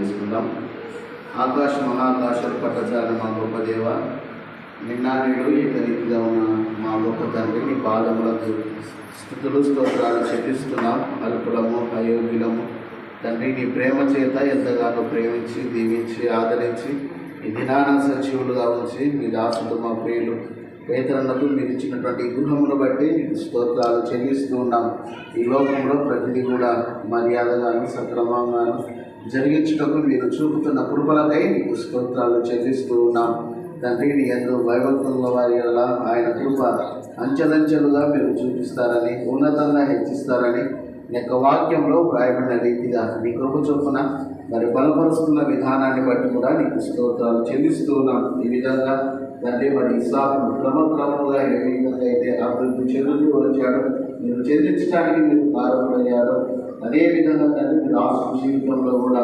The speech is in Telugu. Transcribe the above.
చేసుకుందాం. ఆకాశ మహాకాశాలు పట్టజాల మా గొప్ప దేవ, నిన్న నేడు ఏకరీతిగా ఉన్న మా గొప్ప తండ్రి, నీ పాదములకు స్తుతులు స్తోత్రాలు చెల్లిస్తున్నాం. అల్పులము అయోగ్యులము తండ్రి, నీ ప్రేమ చేత ఎంతగానో ప్రేమించి దీవించి ఆదరించి ఈ దినాన సజీవులుగా ఉంచి మీ దాసుడు మా ప్రియులు పేతురన్నకు మీరు ఇచ్చినటువంటి గృహమును బట్టి మీకు స్తోత్రాలు చెల్లిస్తూ ఉన్నాం. ఈ లోకంలో ప్రతిదీ కూడా మర్యాదగాను సక్రమంగాను జరిగించుటకు మీరు చూపుతున్న కృపలకై మీకు స్తోత్రాలు చెల్లిస్తూ ఉన్నాం. తండ్రి, నీ యందు భయభక్తుల వారి వల్ల ఆయన కృప అంచెలంచెలుగా మీరు చూపిస్తారని, ఉన్నతంగా హెచ్చిస్తారని నీ యొక్క వాక్యంలో వ్రాయబడిన రీతిగా నీ కృప చొప్పున మరి బలపరుస్తున్న విధానాన్ని బట్టి కూడా నీకు స్తోత్రాలు చెల్లిస్తూ ఉన్నాం. ఈ విధంగా తండ్రి, మరి ఇస్సాకు క్రమక్రమంగా ఏ విధంగా అయితే అభివృద్ధి చెందుతూ వచ్చాడు, మీరు చెల్లించడానికి మీరు కారణమయ్యారు. అదేవిధంగా తండ్రి, మీరు ఆసు జీవితంలో కూడా